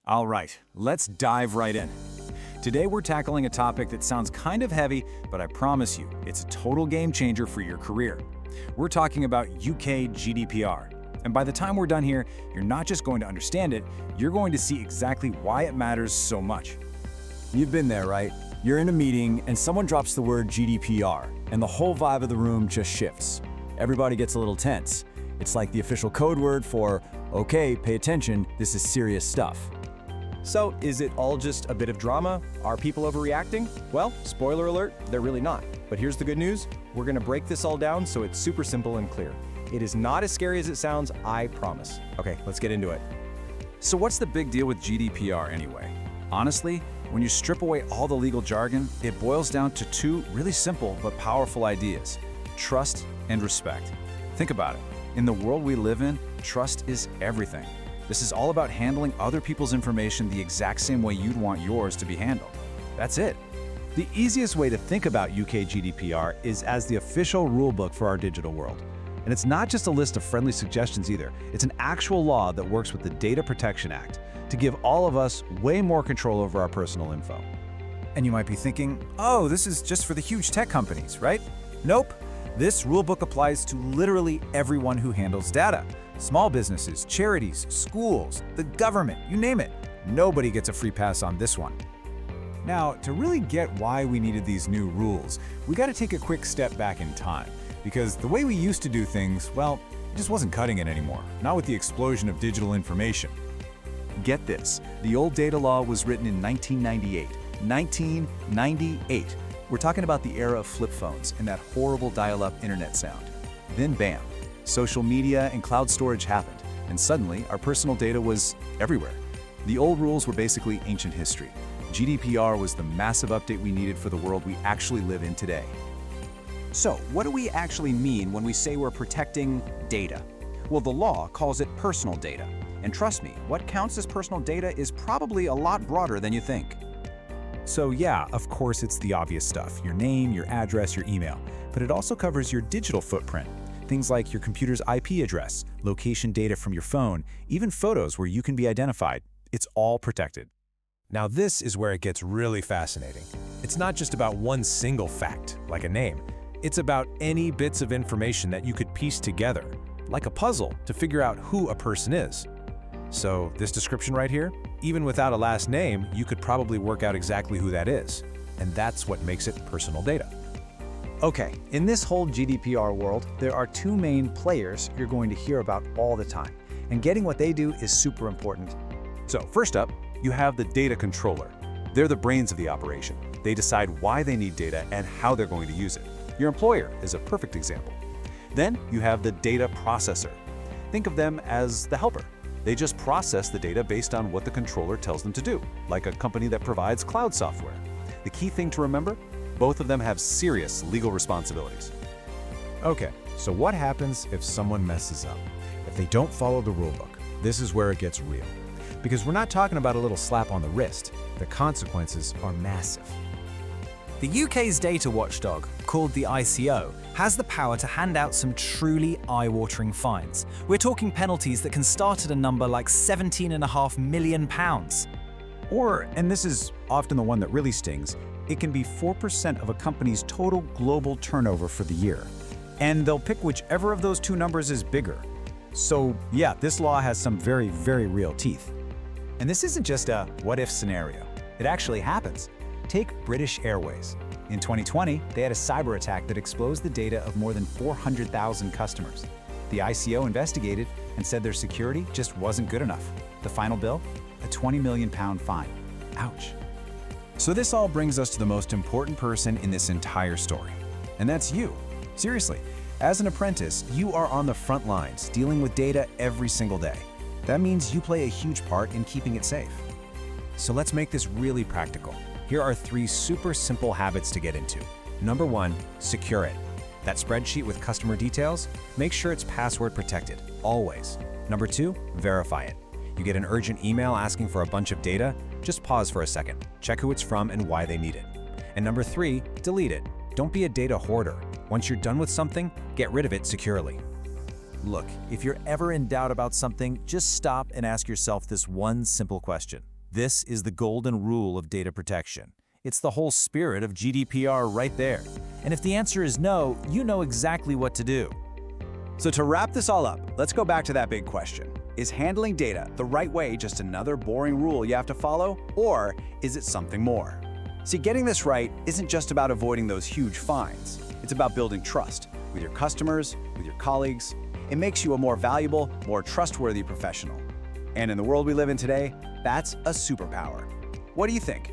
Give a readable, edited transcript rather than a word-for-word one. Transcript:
All right, let's dive right in. Today we're tackling a topic that sounds kind of heavy, but I promise you, it's a total game changer for your career. We're talking about UK GDPR. And by the time we're done here, you're not just going to understand it, you're going to see exactly why it matters so much. You've been there, right? You're in a meeting and someone drops the word GDPR, and the whole vibe of the room just shifts. Everybody gets a little tense. It's like the official code word for, okay, pay attention, this is serious stuff. So, is it all just a bit of drama? Are people overreacting? Well, spoiler alert, they're really not. But here's the good news, we're gonna break this all down so it's super simple and clear. It is not as scary as it sounds, I promise. Okay, let's get into it. So what's the big deal with GDPR anyway? Honestly, when you strip away all the legal jargon, it boils down to two really simple but powerful ideas: trust and respect. Think about it. In the world we live in, trust is everything. This is all about handling other people's information the exact same way you'd want yours to be handled. That's it. The easiest way to think about UK GDPR is as the official rulebook for our digital world. And it's not just a list of friendly suggestions either. It's an actual law that works with the Data Protection Act to give all of us way more control over our personal info. And you might be thinking, oh, this is just for the huge tech companies, right? Nope. This rulebook applies to literally everyone who handles data. Small businesses, charities, schools, the government, you name it. Nobody gets a free pass on this one. Now, to really get why we needed these new rules, we got to take a quick step back in time. Because the way we used to do things, well, it just wasn't cutting it anymore. Not with the explosion of digital information. Get this, the old data law was written in 1998. 1998. We're talking about the era of flip phones and that horrible dial-up internet sound. Then bam, social media and cloud storage happened, and suddenly our personal data was everywhere. The old rules were basically ancient history. GDPR was the massive update we needed for the world we actually live in today. So, what do we actually mean when we say we're protecting data? Well, the law calls it personal data. And trust me, what counts as personal data is probably a lot broader than you think. So yeah, of course it's the obvious stuff, your name, your address, your email, but it also covers your digital footprint. Things like your computer's IP address, location data from your phone, even photos where you can be identified. It's all protected. Now this is where it gets really fascinating. It's not just about one single fact, like a name. It's about any bits of information that you could piece together, like a puzzle, to figure out who a person is. So this description right here, even without a last name, you could probably work out exactly who that is. And that's what makes it personal data. Okay, in this whole GDPR world, there are two main players you're going to hear about all the time. And getting what they do is super important. So first up, you have the data controller. They're the brains of the operation. They decide why they need data and how they're going to use it. Your employer is a perfect example. Then you have the data processor. Think of them as the helper. They just process the data based on what the controller tells them to do, like a company that provides cloud software. The key thing to remember, both of them have serious legal responsibilities. Okay, so what happens if someone messes up? If they don't follow the rulebook? This is where it gets real. Because we're not talking about a little slap on the wrist. The consequences are massive. The UK's data watchdog, called the ICO, has the power to hand out some truly eye-watering fines. We're talking penalties that can start at a number like £17.5 million. Or, and this is often the one that really stings, it can be 4% of a company's total global turnover for the year. And they'll pick whichever of those two numbers is bigger. So yeah, this law has some very, very real teeth. And this isn't just a what-if scenario. It actually happens. Take British Airways. In 2020, they had a cyber attack that exposed the data of more than 400,000 customers. The ICO investigated and said their security just wasn't good enough. The final bill? A £20 million fine. Ouch. So this all brings us to the most important person in this entire story. And that's you. Seriously, as an apprentice, you are on the front lines dealing with data every single day. That means you play a huge part in keeping it safe. So let's make this really practical. Here are 3 super simple habits to get into. Number 1, secure it. That spreadsheet with customer details, make sure it's password protected, always. Number 2, verify it. You get an urgent email asking for a bunch of data, just pause for a second, check who it's from and why they need it. And number 3, delete it. Don't be a data hoarder. Once you're done with something, get rid of it securely. Look, if you're ever in doubt about something, just stop and ask yourself this one simple question. This is the golden rule of data protection. It's the whole spirit of GDPR right there. And if the answer is no, you know exactly what to do. So to wrap this all up, let's go back to that big question. Is handling data the right way just another boring rule you have to follow, or is it something more? See, getting this right isn't just about avoiding those huge fines. It's about building trust with your customers, with your colleagues. It makes you a more valuable, more trustworthy professional. And in the world we live in today, that's a superpower. What do you think?